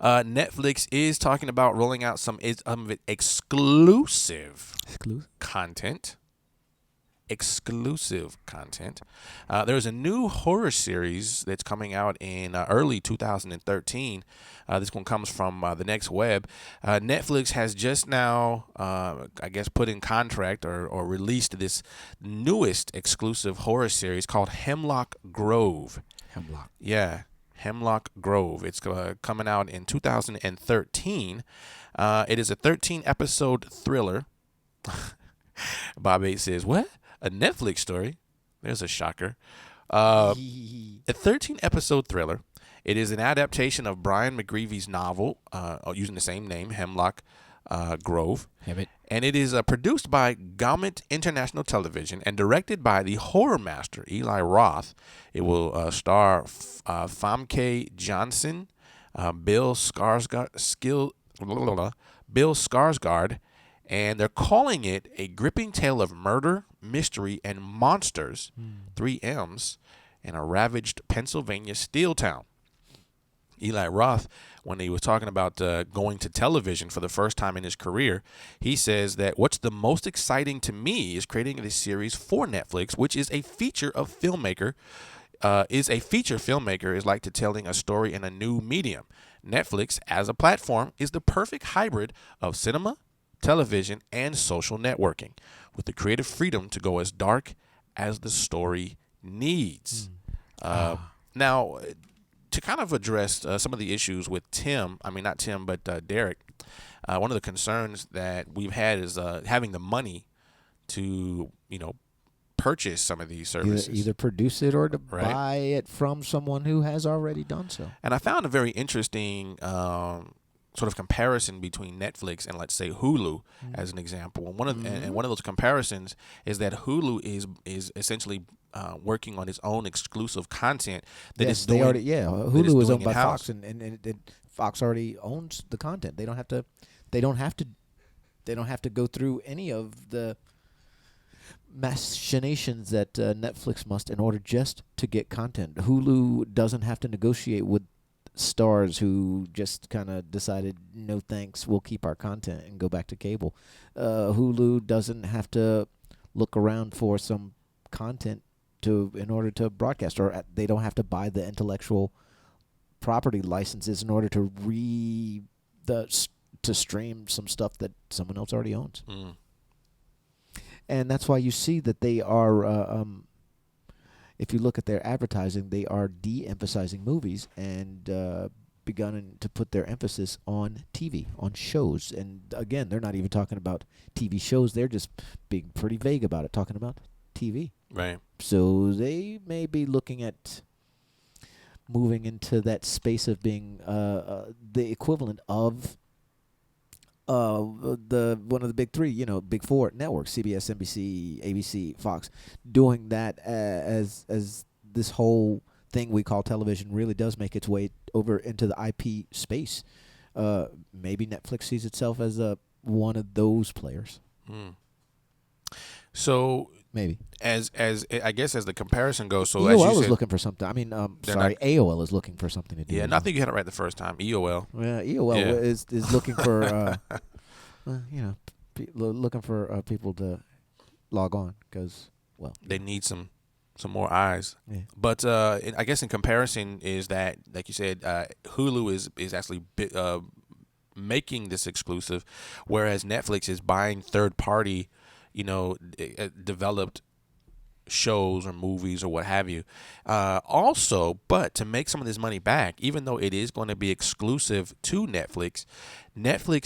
Netflix is talking about rolling out some exclusive content. Exclusive content. There's a new horror series that's coming out in early 2013. This one comes from the Next Web. Netflix has just now, I guess, put in contract or released this newest exclusive horror series called Hemlock Grove. Hemlock. Yeah, Hemlock Grove. It's coming out in 2013. It is a 13-episode thriller. Bob 8 says, what? A Netflix story? There's a shocker. A 13-episode thriller. It is an adaptation of Brian McGreevy's novel using the same name, Hemlock Grove. And it is produced by Gaumont International Television and directed by the horror master, Eli Roth. It will star Famke Johnson, Bill Skarsgård, and they're calling it a gripping tale of murder, mystery, and monsters, 3 M's, in a ravaged Pennsylvania steel town. Eli Roth, when he was talking about going to television for the first time in his career, he says that what's the most exciting to me is creating this series for Netflix, which is a feature filmmaker is like to telling a story in a new medium. Netflix, as a platform, is the perfect hybrid of cinema, television, and social networking, with the creative freedom to go as dark as the story needs. Now, to kind of address some of the issues with Derek, one of the concerns that we've had is having the money to, purchase some of these services. Either produce it or to buy it from someone who has already done so. And I found a very interesting sort of comparison between Netflix and, let's say, Hulu as an example. And one of those comparisons is that Hulu is essentially working on its own exclusive content that is doing. Hulu is owned by Fox, and Fox already owns the content. They don't have to go through any of the machinations that Netflix must in order just to get content. Hulu doesn't have to negotiate with stars who just kind of decided, no thanks, we'll keep our content and go back to cable. Hulu doesn't have to look around for some content in order to broadcast, or they don't have to buy the intellectual property licenses in order to to stream some stuff that someone else already owns. And that's why you see that they are if you look at their advertising, they are de-emphasizing movies and begun to put their emphasis on TV, on shows. And again, they're not even talking about TV shows. They're just being pretty vague about it, talking about TV. Right. So they may be looking at moving into that space of being the equivalent of one of the big three, big four networks, CBS, NBC, ABC, Fox, doing that as this whole thing we call television really does make its way over into the IP space. Maybe Netflix sees itself as one of those players. So maybe as I guess as the comparison goes, so EOL as you said, is looking for something. I mean, AOL is looking for something to do. Yeah, and I think you had it right the first time. EOL. Yeah, EOL is looking for looking for people to log on because they need some more eyes. Yeah. But I guess in comparison is that, like you said, Hulu is actually making this exclusive, whereas Netflix is buying third-party, developed shows or movies or what have you. Also, but to make some of this money back, even though it is going to be exclusive to Netflix,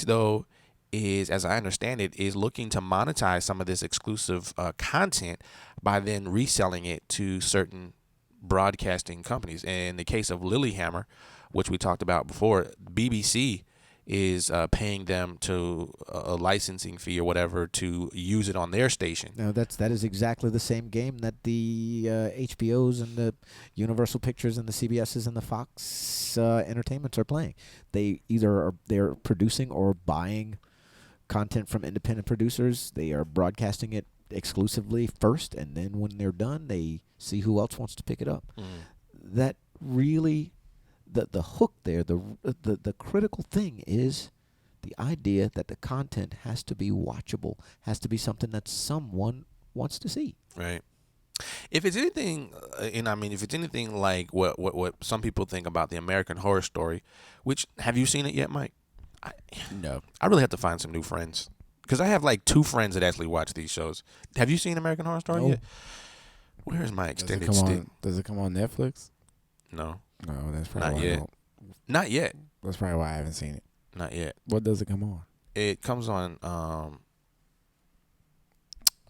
though, is, as I understand it, is looking to monetize some of this exclusive content by then reselling it to certain broadcasting companies. In the case of Lilyhammer, which we talked about before, BBC is paying them to a licensing fee or whatever to use it on their station. No, that is exactly the same game that the HBOs and the Universal Pictures and the CBSs and the Fox Entertainments are playing. They're producing or buying content from independent producers. They are broadcasting it exclusively first, and then when they're done, they see who else wants to pick it up. That really, the hook there, the critical thing is the idea that the content has to be watchable, has to be something that someone wants to see. Right. If it's anything, if it's anything like what some people think about the American Horror Story, which, have you seen it yet, Mike? No. I really have to find some new friends because I have like 2 friends that actually watch these shows. Have you seen American Horror Story yet? Where's my extended stick? Does it come on Netflix? No. No, that's probably Not yet. Not yet. That's probably why I haven't seen it. Not yet. What does it come on? It comes on.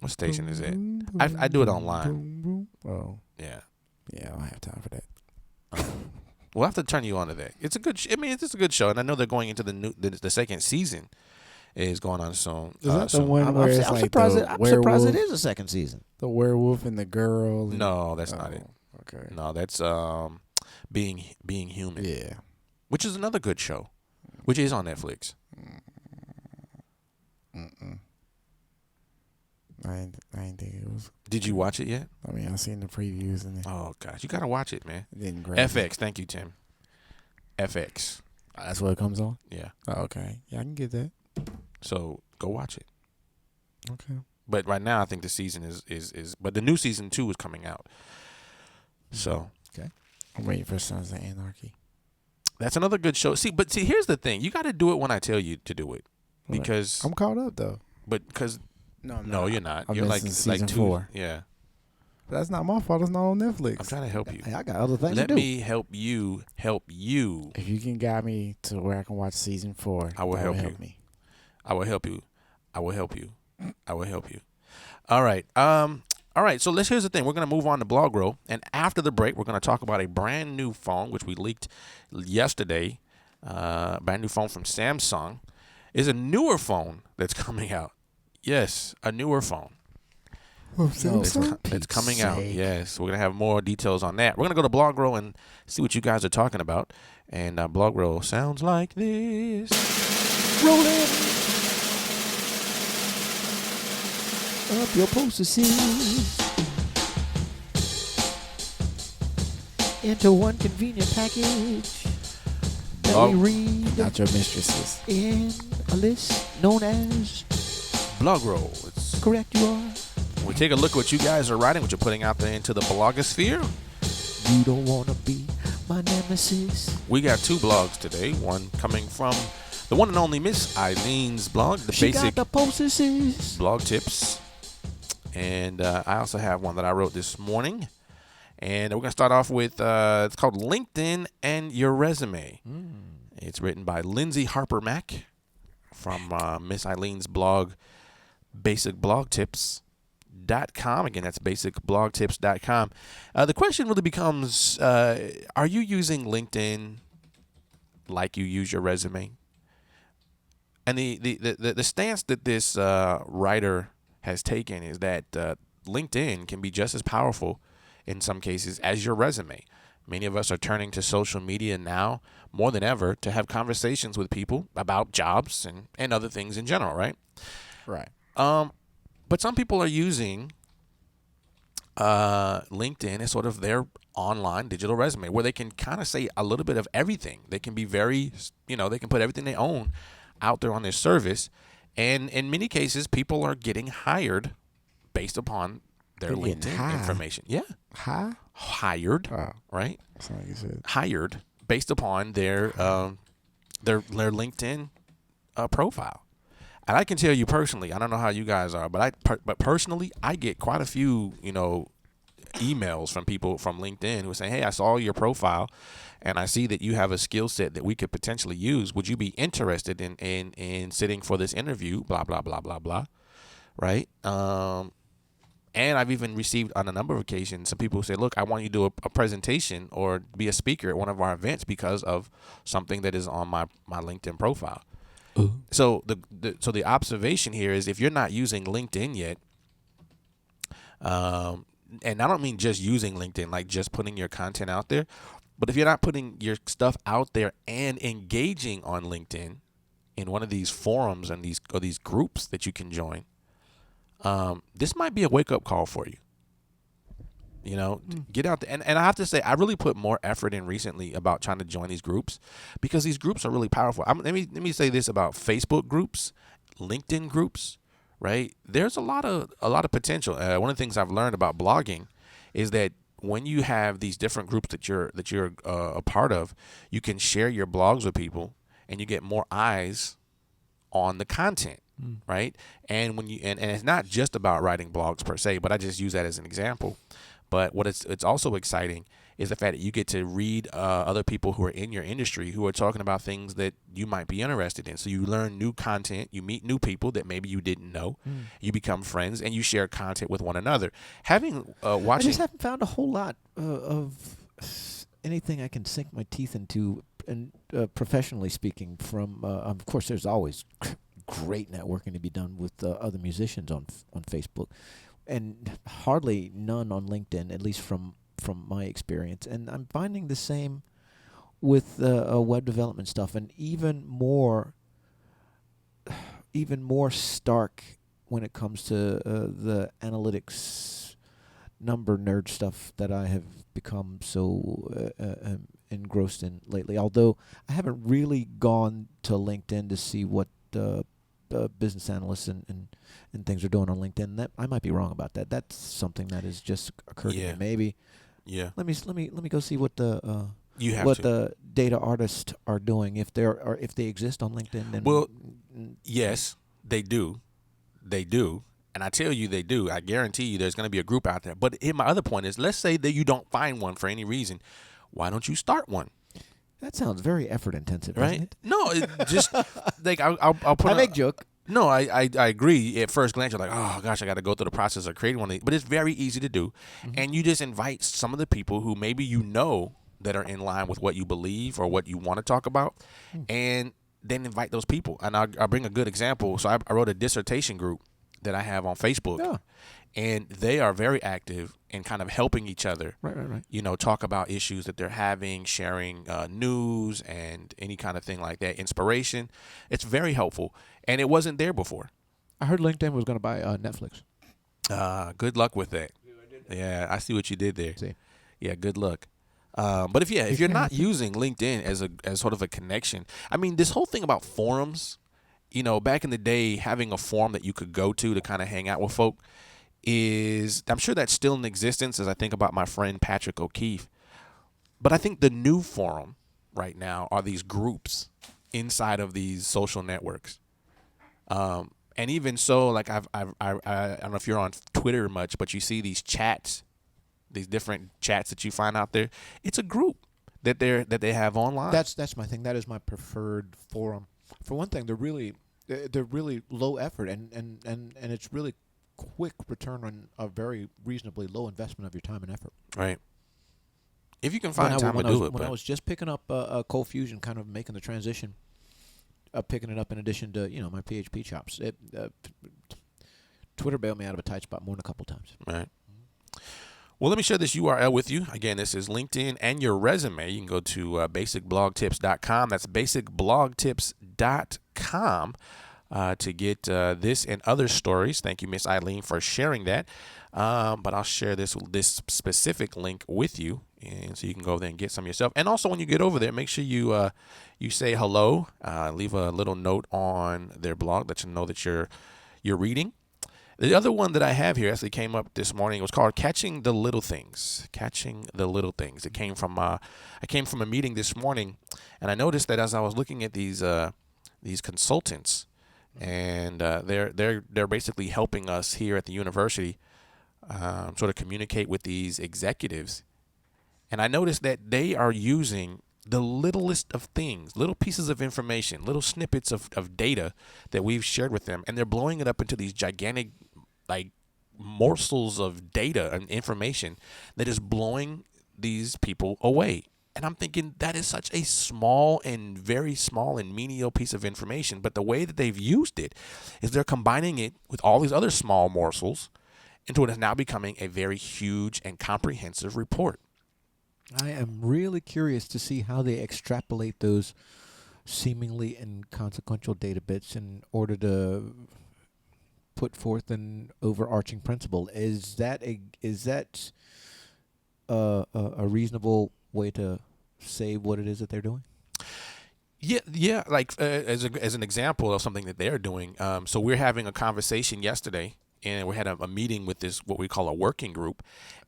What station is it? I do it online. Oh. Yeah. Yeah, I don't have time for that. We'll have to turn you on to that. It's a good. It's a good show, and I know they're going into the second season. Is going on soon. Is that the soon. one where it's I'm like surprised the I'm werewolf? surprised it is a second season. The werewolf and the girl. And, No, that's not it. Okay. No, that's being human. Yeah. Which is another good show, which is on Netflix. I ain't think it was. Did you watch it yet? I mean, I seen the previews and Oh gosh, you gotta watch it, man. it didn't grab me. FX, thank you, Tim. FX. That's what it comes on. Yeah. Oh, okay. Yeah, I can get that. So go watch it. Okay. But right now, I think the season is but the new season 2 is coming out. So I'm waiting for Sons of Anarchy. that's another good show. See, here's the thing: you got to do it when I tell you to do it, because I'm caught up though. No, you're not. I'm You're like missing season 2. 4. Yeah. But that's not my fault. It's not on Netflix. I'm trying to help you. Hey, I got other things Let to do. me help you. If you can guide me to where I can watch season 4, I will that help would you. me. I will help you. I will help you. I will help you. All right. All right. So here's the thing. We're gonna move on to Blog Grow, and after the break, we're gonna talk about a brand new phone which we leaked yesterday. Brand new phone from Samsung. Is a newer phone that's coming out. Yes, a newer phone. It's coming out. Yes, we're gonna have more details on that. We're gonna go to Blog Grow and see what you guys are talking about. And Blog Grow sounds like this. Rolling up your processes into one convenient package that we read Not your mistresses. in a list known as Blog Grow. It's Correct You Are. we take a look at what you guys are writing, what you're putting out there into the blogosphere. You don't want to be my nemesis. We got 2 blogs today. One coming from the one and only Miss Eileen's blog, the She basic got the processes. blog tips. And I also have one that I wrote this morning. And we're going to start off with, it's called LinkedIn and Your Resume. It's written by Lindsay Harper Mack from Miss Eileen's blog, basicblogtips.com. Again, that's basicblogtips.com. The question really becomes, are you using LinkedIn like you use your resume? And the stance that this writer has taken is that LinkedIn can be just as powerful in some cases as your resume. Many of us are turning to social media now more than ever to have conversations with people about jobs and other things in general, right? Right. But some people are using LinkedIn as sort of their online digital resume where they can kind of say a little bit of everything. They can be very, they can put everything they own out there on their service. And in many cases, people are getting hired based upon their They're getting LinkedIn hired? information. Yeah. Hi. Hired, Oh, right? that's not like you said. Hired based upon their LinkedIn profile. And I can tell you personally, I don't know how you guys are, but personally, I get quite a few, emails from people from LinkedIn who are saying, "Hey, I saw your profile, and I see that you have a skill set that we could potentially use. Would you be interested in sitting for this interview?" Blah blah blah blah blah. Right? And I've even received on a number of occasions some people who say, look, I want you to do a presentation or be a speaker at one of our events because of something that is on my LinkedIn profile. Ooh. So the observation here is if you're not using LinkedIn yet, and I don't mean just using LinkedIn, like just putting your content out there, but if you're not putting your stuff out there and engaging on LinkedIn in one of these forums and these groups that you can join, this might be a wake-up call for you. You know, get out there. And I have to say, I really put more effort in recently about trying to join these groups because these groups are really powerful. Let me say this about Facebook groups, LinkedIn groups, right? There's a lot of potential. One of the things I've learned about blogging is that when you have these different groups that you're a part of, you can share your blogs with people and you get more eyes on the content. Right. And when and it's not just about writing blogs per se, but I just use that as an example. But what it's also exciting is the fact that you get to read other people who are in your industry who are talking about things that you might be interested in. So you learn new content, you meet new people that maybe you didn't know, you become friends, and you share content with one another. Having watching, I just haven't found a whole lot of anything I can sink my teeth into, and professionally speaking. From of course, there's always great networking to be done with other musicians on Facebook, and hardly none on LinkedIn, at least from my experience. And I'm finding the same with web development stuff, and even more stark when it comes to the analytics number nerd stuff that I have become so engrossed in lately. Although I haven't really gone to LinkedIn to see what business analysts and things are doing on LinkedIn. That I might be wrong about that. That's something that has just occurred to me. Maybe. Yeah. Let me go see what the you have what to. the data artists are doing, if they exist on LinkedIn. Then Well, yes, they do. They do. And I tell you they do. I guarantee you there's going to be a group out there. But my other point is, let's say that you don't find one for any reason. Why don't you start one? That sounds very effort intensive, Right? doesn't it? No, it just like I'll put. I make joke. No, I agree. At first glance, you're like, oh gosh, I got to go through the process of creating one of these. But it's very easy to do, and you just invite some of the people who maybe you know that are in line with what you believe or what you want to talk about, and then invite those people. And I'll bring a good example. So I wrote a dissertation group that I have on Facebook. Yeah. And they are very active in kind of helping each other, Right. you know, talk about issues that they're having, sharing news and any kind of thing like that, inspiration. It's very helpful. And it wasn't there before. I heard LinkedIn was going to buy Netflix. Good luck with that. Yeah, I see what you did there. See. Yeah, good luck. But if you're not using LinkedIn as sort of a connection, I mean, this whole thing about forums, you know, back in the day, having a forum that you could go to kind of hang out with folk I'm sure that's still in existence as I think about my friend Patrick O'Keefe. But I think the new forum right now are these groups inside of these social networks. And even so, like I don't know if you're on Twitter much, but you see these chats, these different chats that you find out there. It's a group that they have online. That's my thing. That is my preferred forum. For one thing, they're really low effort, and it's really quick return on a very reasonably low investment of your time and effort. Right. If you can find time to do it. When I was just picking up Cold Fusion, kind of making the transition, picking it up in addition to my PHP chops, Twitter bailed me out of a tight spot more than a couple times. Right. Well, let me share this URL with you. Again, this is LinkedIn and your resume. You can go to basicblogtips.com. That's basicblogtips.com. To get this and other stories. Thank you, Miss Eileen, for sharing that. But I'll share this specific link with you, and so you can go there and get some yourself. And also, when you get over there, make sure you say hello. Leave a little note on their blog that you know that you're reading. The other one that I have here actually came up this morning. It was called Catching the Little Things. Catching the Little Things. It came from I came from a meeting this morning, and I noticed that as I was looking at these consultants. And they're basically helping us here at the university sort of communicate with these executives. And I noticed that they are using the littlest of things, little pieces of information, little snippets of data that we've shared with them, and they're blowing it up into these gigantic, like, morsels of data and information that is blowing these people away. And I'm thinking that is such a small and very small and menial piece of information. But the way that they've used it is they're combining it with all these other small morsels into what is now becoming a very huge and comprehensive report. I am really curious to see how they extrapolate those seemingly inconsequential data bits in order to put forth an overarching principle. Is that a reasonable way to say what it is that they're doing? Yeah. Like as an example of something that they're doing. So we're having a conversation yesterday, and we had a meeting with this what we call a working group,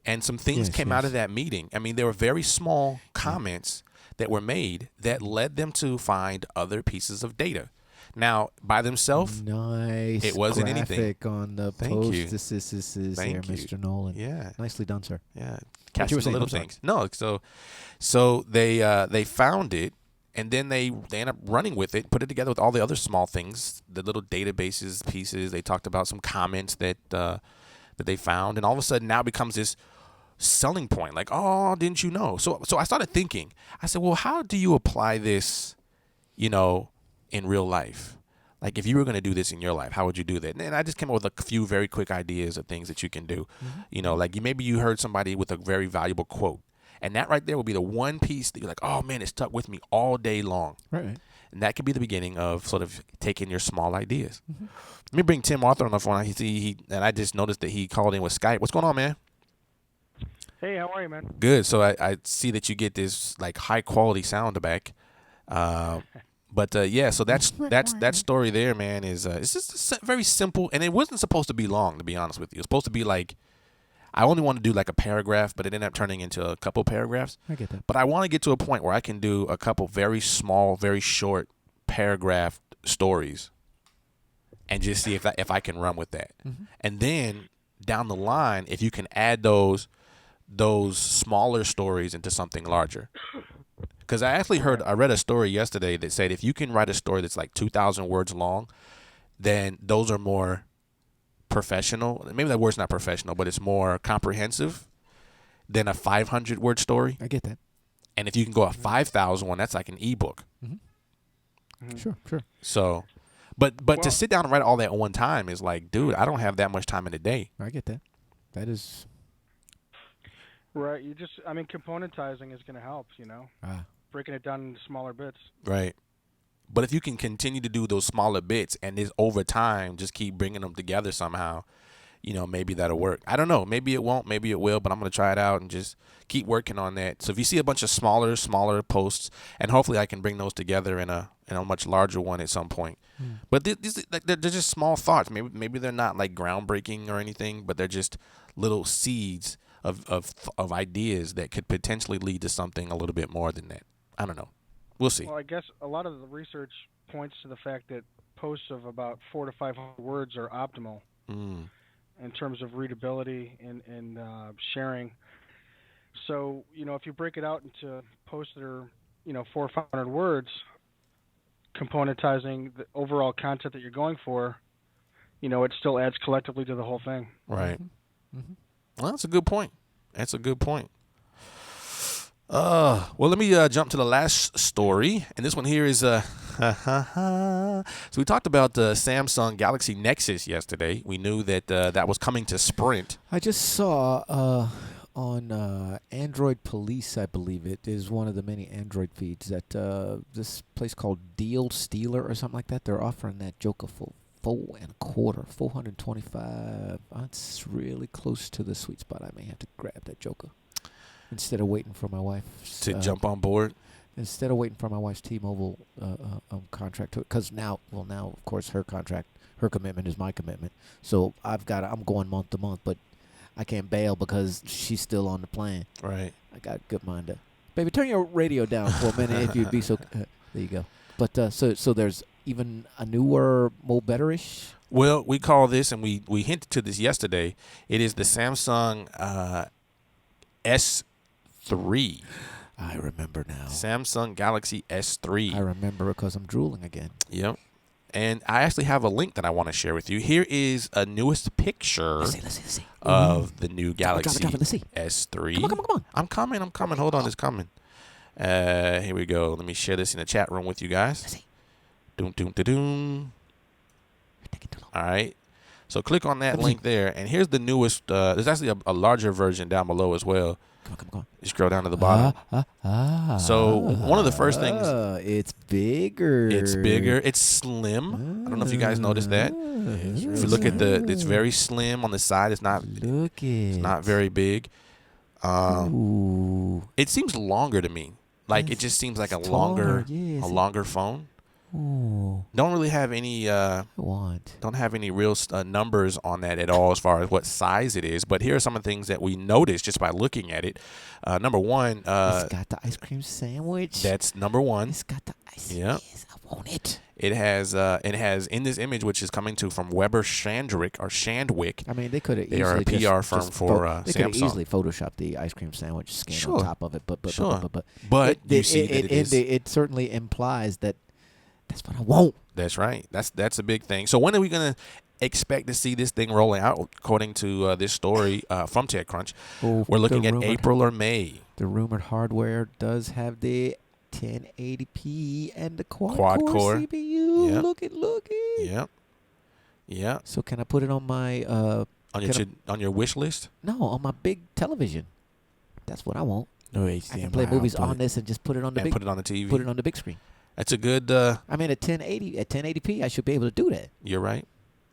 and some things came out of that meeting. I mean, there were very small comments that were made that led them to find other pieces of data. Now, by themselves, nice. It wasn't anything. Graphic on the Thank post. you. This is Thank there, you. Mr. Nolan. Yeah. Nicely done, sir. Yeah, What you catch were the saying, little I'm sorry. things. No, so they found it, and then they end up running with it, put it together with all the other small things, the little databases pieces. They talked about some comments that they found, and all of a sudden now it becomes this selling point. Like, oh, didn't you know? So I started thinking. I said, well, how do you apply this, in real life? Like, if you were going to do this in your life, how would you do that? And I just came up with a few very quick ideas of things that you can do. Like maybe you heard somebody with a very valuable quote, and that right there would be the one piece that you're like, oh man, it stuck with me all day long. Right. And that could be the beginning of sort of taking your small ideas. Let me bring Tim Arthur on the phone. And I just noticed that he called in with Skype. What's going on, man? Hey, how are you, man? Good. So I see that you get this like high quality sound back. Yeah, so that story there, man, is it's just very simple, and it wasn't supposed to be long, to be honest with you. It was supposed to be like, I only want to do like a paragraph, but it ended up turning into a couple paragraphs. I get that. But I want to get to a point where I can do a couple very small, very short paragraph stories, and just see if I can run with that. And then down the line, if you can add those smaller stories into something larger. Because I read a story yesterday that said if you can write a story that's like 2,000 words long, then those are more professional. Maybe that word's not professional, but it's more comprehensive than a 500-word story. I get that. And if you can go a 5,000 one, that's like an ebook. Sure. So, but to sit down and write all that at one time is like, dude, I don't have that much time in a day. I get that. That is Right. Componentizing is going to help, breaking it down into smaller bits. Right. But if you can continue to do those smaller bits and this over time, just keep bringing them together somehow, maybe that'll work. I don't know. Maybe it won't. Maybe it will. But I'm going to try it out and just keep working on that. So if you see a bunch of smaller posts, and hopefully I can bring those together in a much larger one at some point. But these they're just small thoughts. Maybe they're not like groundbreaking or anything, but they're just little seeds of ideas that could potentially lead to something a little bit more than that. I don't know. We'll see. Well, I guess a lot of the research points to the fact that posts of about 400 to 500 words are optimal in terms of readability and sharing. So, if you break it out into posts that are, 400 or 500 words, componentizing the overall content that you're going for, it still adds collectively to the whole thing. Right. Well, that's a good point. Well, let me jump to the last story, and this one here is so we talked about the Samsung Galaxy Nexus yesterday. We knew that that was coming to Sprint. I just saw on Android Police, I believe it is one of the many Android feeds that this place called Deal Stealer or something like that. They're offering that Joker for $425. That's really close to the sweet spot. I may have to grab that Joker instead of waiting for my wife To jump on board? Instead of waiting for my wife's T-Mobile contract, because now of course her commitment is my commitment. So I'm going month to month, but I can't bail because she's still on the plan. Right. I got a good mind to, baby, turn your radio down for a minute if you'd be so. There you go. But so there's even a newer, more better-ish. Well, we call this, and we hinted to this yesterday. It is the Samsung S3. I remember now. Samsung Galaxy S3. I remember because I'm drooling again. Yep. And I actually have a link that I want to share with you. Here is a newest picture Let's see. of the new Galaxy Drop it. Let's see. S3. Come on. I'm coming. Hold on, it's coming. Here we go. Let me share this in the chat room with you guys. Let's see. Doom. You're taking too long. All right. So click on that link there, and here's the newest. There's actually a larger version down below as well. Come on. You scroll down to the bottom. So one of the first things. It's bigger. It's bigger. It's slim. I don't know if you guys noticed that. If you look at it's very slim on the side. It's not very big. It seems longer to me. Like it just seems like a longer phone. Ooh. Don't really have any don't have any real numbers on that at all as far as what size it is. But here are some of the things that we noticed just by looking at it. Number one, it's got the ice cream sandwich. That's number one. It's got the ice. Yeah, yes, I want it. It has in this image, which is coming from Weber Shandwick. I mean, they could have. They are a PR firm for they could have Samsung. easily photoshopped the ice cream sandwich skin on top of it, but it certainly implies that that's what I want. That's right. That's a big thing. So when are we gonna expect to see this thing rolling out? According to this story from TechCrunch, we're looking at April or May. The rumored hardware does have the 1080p and the quad core CPU. Yep. Look it. Yep. Yeah. So can I put it on my on your wish list? No, on my big television. That's what I want. No HDMI. I can play movies on this and just put it on the and put it on the TV. Put it on the big screen. That's a good. I mean, at 1080p, I should be able to do that. You're right.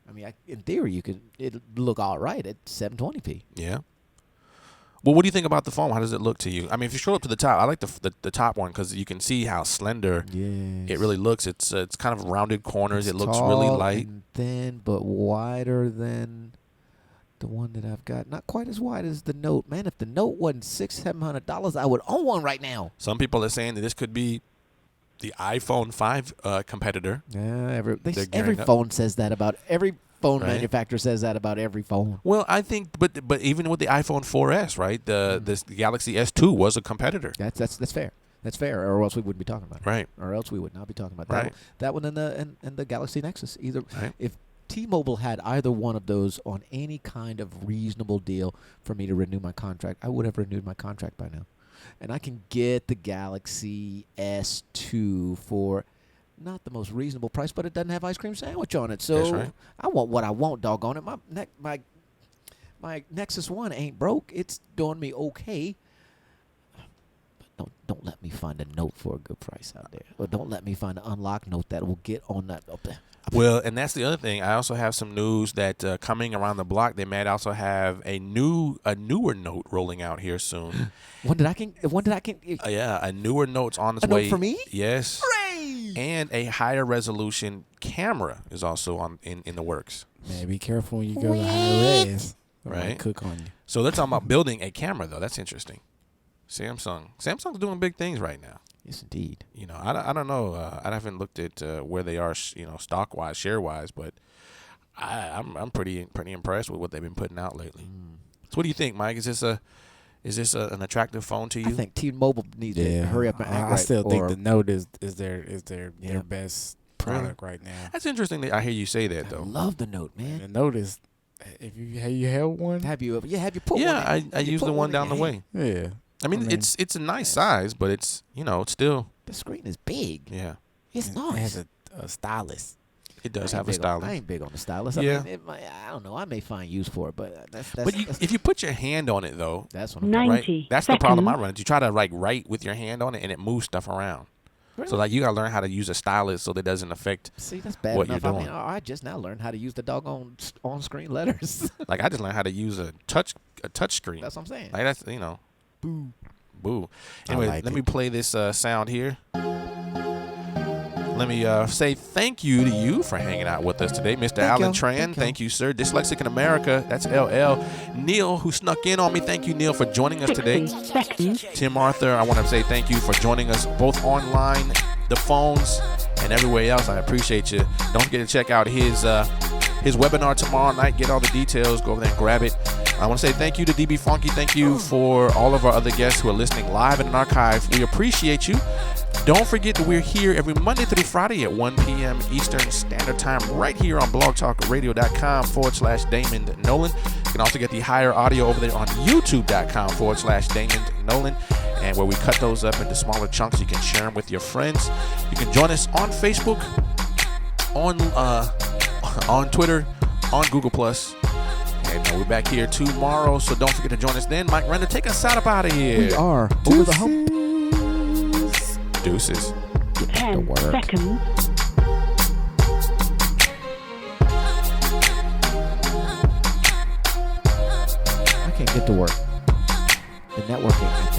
I mean, in theory, it'll look all right at 720p. Yeah. Well, what do you think about the phone? How does it look to you? I mean, if you scroll up to the top, I like the top one because you can see how slender it really looks. It's kind of rounded corners. It looks really light, and thin, but wider than the one that I've got. Not quite as wide as the Note. Man, if the Note wasn't $600-700, I would own one right now. Some people are saying that this could be the iPhone 5 competitor. Yeah, every phone says that about every phone manufacturer says that about every phone. Well, I think, but even with the iPhone 4S, right? The Galaxy S2 was a competitor. That's fair. That's fair, or else we wouldn't be talking about it. Right. Or else we would not be talking about right. that one and the Galaxy Nexus. Either right. If T-Mobile had either one of those on any kind of reasonable deal for me to renew my contract, I would have renewed my contract by now. And I can get the Galaxy S2 for not the most reasonable price, but it doesn't have ice cream sandwich on it. So that's right. I want what I want, doggone it. My Nexus 1 ain't broke. It's doing me okay. But don't let me find a Note for a good price out there. Or don't let me find an unlocked Note that will get on that. Well, and that's the other thing. I also have some news that coming around the block, they might also have a newer Note rolling out here soon. When did I can? Yeah, a newer Note's on its way. way. Note for me? Yes. Hooray! And a higher resolution camera is also in the works. Man, be careful when you go to high res. Right. Cook on you. So they're talking about building a camera, though. That's interesting. Samsung's doing big things right now. Yes, indeed. You know, I don't know. I haven't looked at where they are, stock wise, share wise, but I'm pretty impressed with what they've been putting out lately. So, what do you think, Mike? Is this an attractive phone to you? I think T-Mobile needs to hurry up and act right. I still think the Note is their best product right now. That's interesting. That I hear you say that though. I love the Note, man. The Note is. Have you held one? Have you put one? Yeah, I use the one down the way. Yeah. I mean, it's a nice size, but it's it's still the screen is big. Yeah, it's nice. It has a stylus. It does have a stylus. I ain't big on the stylus. Yeah. I don't know. I may find use for it, but if you put your hand on it though, that's what I'm 90 right. That's the problem I run into. You try to write with your hand on it, and it moves stuff around. Really? So you gotta learn how to use a stylus so that it doesn't affect. See, that's bad what enough. you're doing. I just now learned how to use the doggone on-screen letters. I just learned how to use a touch screen. That's what I'm saying. Like that's Boo. Anyway, let me play this sound here. Let me say thank you to you for hanging out with us today, Mr. Alan Tran. Thank you, sir. Dyslexic in America, that's LL. Neil, who snuck in on me, thank you, Neil, for joining us today. Tim Arthur, I want to say thank you for joining us both online, the phones, and everywhere else. I appreciate you. Don't forget to check out his webinar tomorrow night. Get all the details. Go over there and grab it. I want to say thank you to DB Funky. Thank you for all of our other guests who are listening live in an archive. We appreciate you. Don't forget that we're here every Monday through Friday at 1 p.m. Eastern Standard Time right here on blogtalkradio.com/Damon Nolan. You can also get the higher audio over there on youtube.com/Damon Nolan, and where we cut those up into smaller chunks. You can share them with your friends. You can join us on Facebook, on Twitter, on Google+. And we're back here tomorrow, so don't forget to join us then. Mike Render, take us out of here. We are over the hump. Deuces. 10 seconds. I can't get to work. The network ain't